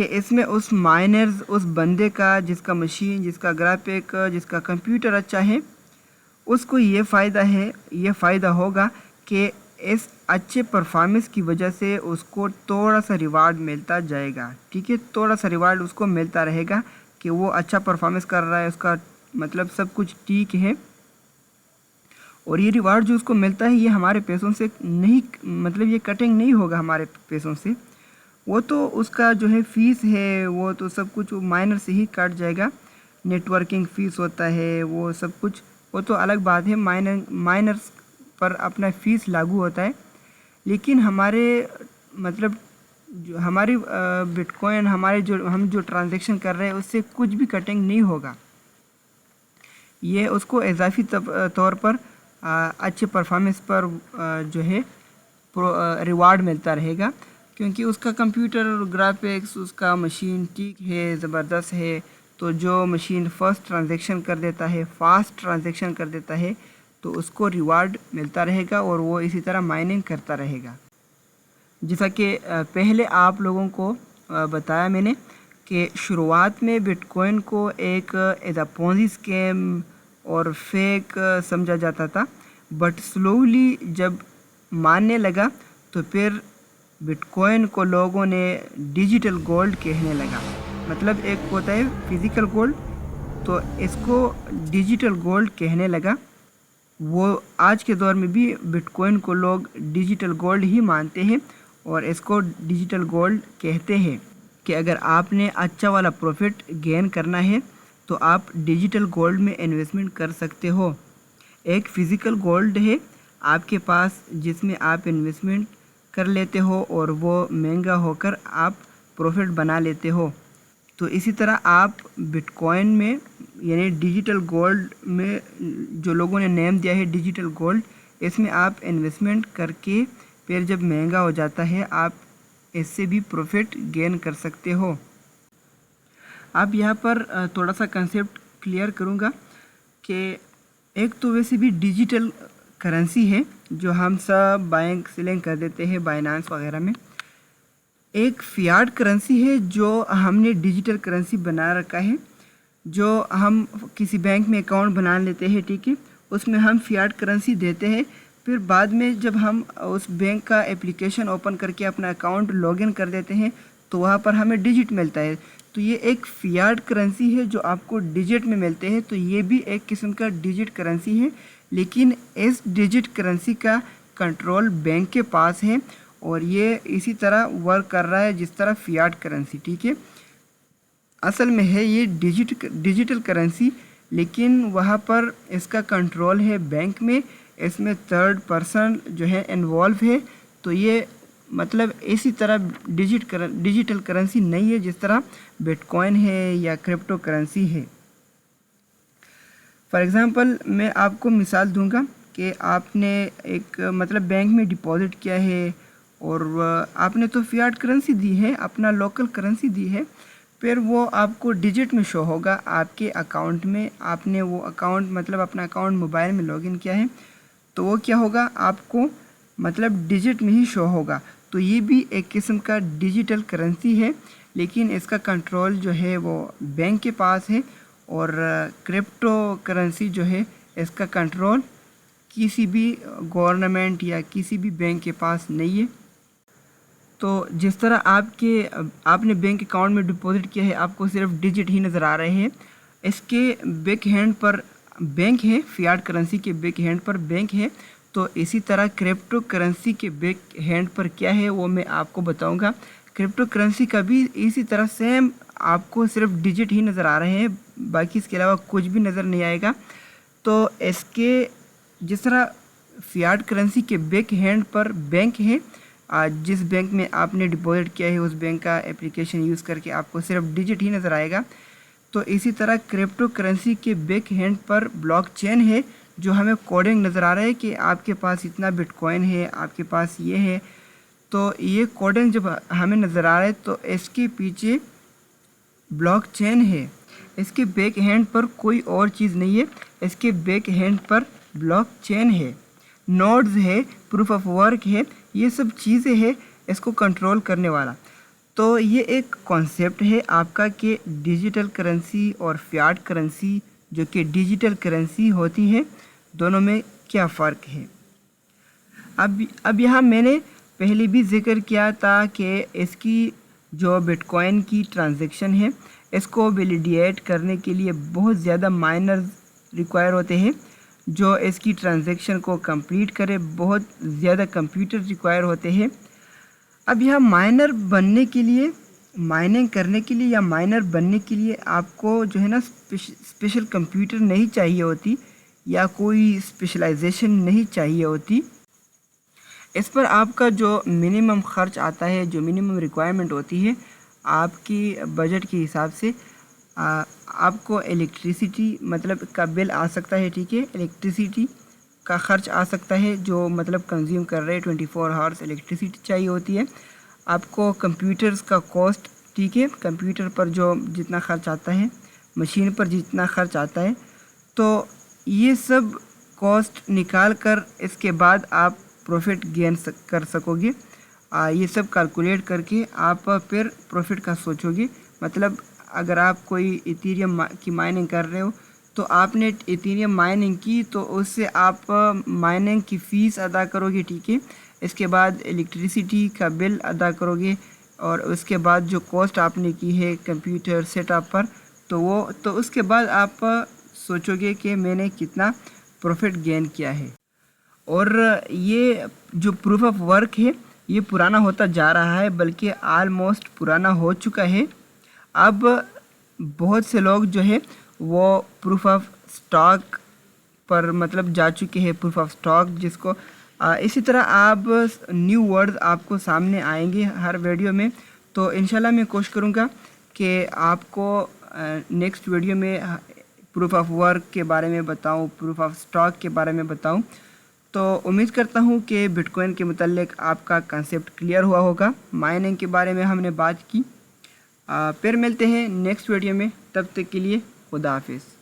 کہ اس میں اس مائنرز، اس بندے کا جس کا مشین، جس کا گرافک، جس کا کمپیوٹر اچھا ہے، اس کو یہ فائدہ ہوگا کہ اس اچھے پرفارمنس کی وجہ سے اس کو تھوڑا سا ریوارڈ ملتا جائے گا، ٹھیک ہے، تھوڑا سا ریوارڈ اس کو ملتا رہے گا کہ وہ اچھا پرفارمنس کر رہا ہے، اس کا مطلب سب کچھ ٹھیک ہے۔ اور یہ ریوارڈ جو اس کو ملتا ہے یہ ہمارے پیسوں سے نہیں، مطلب یہ کٹنگ نہیں ہوگا ہمارے پیسوں سے، وہ تو اس کا جو ہے فیس ہے، وہ تو سب کچھ مائنر سے ہی کٹ جائے گا، نیٹ ورکنگ فیس ہوتا ہے، وہ سب کچھ، وہ تو الگ بات ہے، مائنرز پر اپنا فیس لاگو ہوتا ہے۔ لیکن ہمارے مطلب جو ہماری بٹ کوائن، ہم جو ٹرانزیکشن کر رہے ہیں اس سے کچھ بھی کٹنگ نہیں ہوگا، یہ اس کو اضافی طور پر اچھے پرفارمنس پر جو ہے ریوارڈ ملتا رہے گا، کیونکہ اس کا کمپیوٹر گرافکس، اس کا مشین ٹھیک ہے، زبردست ہے، تو جو مشین فاسٹ ٹرانزیکشن کر دیتا ہے تو اس کو ریوارڈ ملتا رہے گا اور وہ اسی طرح مائننگ کرتا رہے گا۔ جیسا کہ پہلے آپ لوگوں کو بتایا میں نے کہ شروعات میں بٹ کوائن کو ایک پونزی اسکیم اور فیک سمجھا جاتا تھا، بٹ سلولی جب ماننے لگا تو پھر بٹ کوائن کو لوگوں نے ڈیجیٹل گولڈ کہنے لگا۔ مطلب ایک ہوتا ہے فزیکل گولڈ، تو اس کو ڈیجیٹل گولڈ کہنے لگا۔ وہ آج کے دور میں بھی بٹ کوائن کو لوگ ڈیجیٹل گولڈ ہی مانتے ہیں اور اس کو ڈیجیٹل گولڈ کہتے ہیں کہ اگر آپ نے اچھا والا پروفٹ گین کرنا ہے تو آپ ڈیجیٹل گولڈ میں انویسٹمنٹ کر سکتے ہو۔ ایک فزیکل گولڈ ہے آپ کے پاس جس میں آپ انویسٹمنٹ کر لیتے ہو اور وہ مہنگا ہو کر آپ پروفٹ بنا لیتے ہو۔ تو اسی طرح آپ بٹ کوائن میں یعنی ڈیجیٹل گولڈ میں جو لوگوں نے نیم دیا ہے ڈیجیٹل گولڈ، اس میں آپ انویسٹمنٹ کر کے پھر جب مہنگا ہو جاتا ہے آپ اس سے بھی پروفٹ گین کر سکتے ہو۔ اب یہاں پر تھوڑا سا کنسیپٹ کلیئر کروں گا کہ ایک تو ویسے بھی ڈیجیٹل کرنسی ہے جو ہم سب بائنگ سیلنگ کر دیتے ہیں بائنانس وغیرہ میں۔ ایک فیاٹ کرنسی ہے جو ہم نے ڈیجیٹل کرنسی بنا رکھا ہے، جو ہم کسی بینک میں اکاؤنٹ بنا لیتے ہیں، ٹھیک ہے، اس میں ہم فیاٹ کرنسی دیتے ہیں، پھر بعد میں جب ہم اس بینک کا اپلیکیشن اوپن کر کے اپنا اکاؤنٹ لاگ ان کر دیتے ہیں تو وہاں پر ہمیں ڈیجٹ ملتا ہے، تو یہ ایک فیاٹ کرنسی ہے جو آپ کو ڈیجٹ میں ملتے ہیں، تو یہ بھی ایک قسم کا ڈیجٹ کرنسی ہے، لیکن اس ڈیجٹ کرنسی کا کنٹرول بینک کے پاس ہے اور یہ اسی طرح ورک کر رہا ہے جس طرح فیاٹ کرنسی، ٹھیک ہے۔ اصل میں ہے یہ ڈیجیٹل کرنسی، لیکن وہاں پر اس کا کنٹرول ہے بینک میں، اس میں تھرڈ پرسن جو ہے انوالو ہے، تو یہ مطلب اسی طرح ڈیجیٹل کرنسی نہیں ہے جس طرح بٹ کوائن ہے یا کرپٹو کرنسی ہے۔ فار ایگزامپل میں آپ کو مثال دوں گا کہ آپ نے ایک مطلب بینک میں ڈپازٹ کیا ہے اور آپ نے تو فیاٹ کرنسی دی ہے، اپنا لوکل کرنسی دی ہے، پھر وہ آپ کو ڈیجٹ میں شو ہوگا آپ کے اکاؤنٹ میں، آپ نے وہ اکاؤنٹ مطلب اپنا اکاؤنٹ موبائل میں لاگ ان کیا ہے، تو وہ کیا ہوگا آپ کو مطلب ڈیجٹ میں ہی شو ہوگا، تو یہ بھی ایک قسم کا ڈیجیٹل کرنسی ہے، لیکن اس کا کنٹرول جو ہے وہ بینک کے پاس ہے، اور کرپٹو کرنسی جو ہے اس کا کنٹرول کسی بھی گورنمنٹ یا کسی بھی بینک کے پاس نہیں ہے۔ تو جس طرح آپ نے بینک اکاؤنٹ میں ڈپازٹ کیا ہے، آپ کو صرف ڈیجٹ ہی نظر آ رہے ہیں، اس کے بیک ہینڈ پر بینک ہے، فیاٹ کرنسی کے بیک ہینڈ پر بینک ہے، تو اسی طرح کرپٹو کرنسی کے بیک ہینڈ پر کیا ہے وہ میں آپ کو بتاؤں گا۔ کرپٹو کرنسی کا بھی اسی طرح سیم آپ کو صرف ڈیجٹ ہی نظر آ رہے ہیں، باقی اس کے علاوہ کچھ بھی نظر نہیں آئے گا۔ تو اس کے جس طرح فیاٹ کرنسی کے بیک ہینڈ پر بینک ہے، جس بینک میں آپ نے ڈپازٹ کیا ہے اس بینک کا اپلیکیشن یوز کر کے آپ کو صرف ڈیجٹ ہی نظر آئے گا، تو اسی طرح کرپٹو کرنسی کے بیک ہینڈ پر بلاک چین ہے جو ہمیں کوڈنگ نظر آ رہا ہے کہ آپ کے پاس اتنا بٹ کوائن ہے، آپ کے پاس یہ ہے، تو یہ کوڈنگ جب ہمیں نظر آ رہا ہے تو اس کے پیچھے بلاک چین ہے، اس کے بیک ہینڈ پر کوئی اور چیز نہیں ہے، اس کے بیک ہینڈ پر بلاک چین ہے، نوڈز ہے، پروف آف ورک ہے، یہ سب چیزیں ہیں اس کو کنٹرول کرنے والا۔ تو یہ ایک کانسیپٹ ہے آپ کا کہ ڈیجیٹل کرنسی اور فیاٹ کرنسی جو کہ ڈیجیٹل کرنسی ہوتی ہے دونوں میں کیا فرق ہے۔ اب یہاں میں نے پہلے بھی ذکر کیا تھا کہ اس کی جو بٹ کوائن کی ٹرانزیکشن ہے اس کو ویلیڈیٹ کرنے کے لیے بہت زیادہ مائنرز ریکوائر ہوتے ہیں جو اس کی ٹرانزیکشن کو کمپلیٹ کرے، بہت زیادہ کمپیوٹر ریکوائر ہوتے ہیں۔ اب یہاں مائنر بننے کے لیے، مائننگ کرنے کے لیے یا مائنر بننے کے لیے آپ کو جو ہے نا اسپیشل کمپیوٹر نہیں چاہیے ہوتی یا کوئی اسپیشلائزیشن نہیں چاہیے ہوتی۔ اس پر آپ کا جو منیمم خرچ آتا ہے، جو منیمم ریکوائرمنٹ ہوتی ہے آپ کی بجٹ کے حساب سے، آپ کو الیکٹریسٹی مطلب کا بل آ سکتا ہے، ٹھیک ہے، الیکٹریسٹی کا خرچ آ سکتا ہے جو مطلب کنزیوم کر رہے 24 ہارس الیکٹریسٹی چاہیے ہوتی ہے۔ آپ کو کمپیوٹرز کا کاسٹ، ٹھیک ہے، کمپیوٹر پر جو جتنا خرچ آتا ہے، مشین پر جتنا خرچ آتا ہے، تو یہ سب کاسٹ نکال کر اس کے بعد آپ پروفٹ گین کر سکو گے۔ یہ سب کیلکولیٹ کر کے آپ پھر پروفٹ کا سوچو گے۔ مطلب اگر آپ کوئی ایتھیریم کی مائننگ کر رہے ہو تو آپ نے ایتھیریم مائننگ کی تو اس سے آپ مائننگ کی فیس ادا کرو گے، ٹھیک ہے، اس کے بعد الیکٹریسٹی کا بل ادا کرو گے اور اس کے بعد جو کاسٹ آپ نے کی ہے کمپیوٹر سیٹ اپ پر تو اس کے بعد آپ سوچو گے کہ میں نے کتنا پروفٹ گین کیا ہے۔ اور یہ جو پروف آف ورک ہے یہ پرانا ہوتا جا رہا ہے، بلکہ آلموسٹ پرانا ہو چکا ہے۔ اب بہت سے لوگ جو ہے وہ پروف آف سٹاک پر مطلب جا چکے ہیں، پروف آف سٹاک جس کو اسی طرح آپ نیو ورڈز آپ کو سامنے آئیں گے ہر ویڈیو میں، تو انشاءاللہ میں کوشش کروں گا کہ آپ کو نیکسٹ ویڈیو میں پروف آف ورک کے بارے میں بتاؤں، پروف آف سٹاک کے بارے میں بتاؤں۔ تو امید کرتا ہوں کہ بٹ کوائن کے متعلق آپ کا کنسیپٹ کلیئر ہوا ہوگا۔ مائننگ کے بارے میں ہم نے بات کی، پھر ملتے ہیں نیکسٹ ویڈیو میں، تب تک کے لیے خدا حافظ۔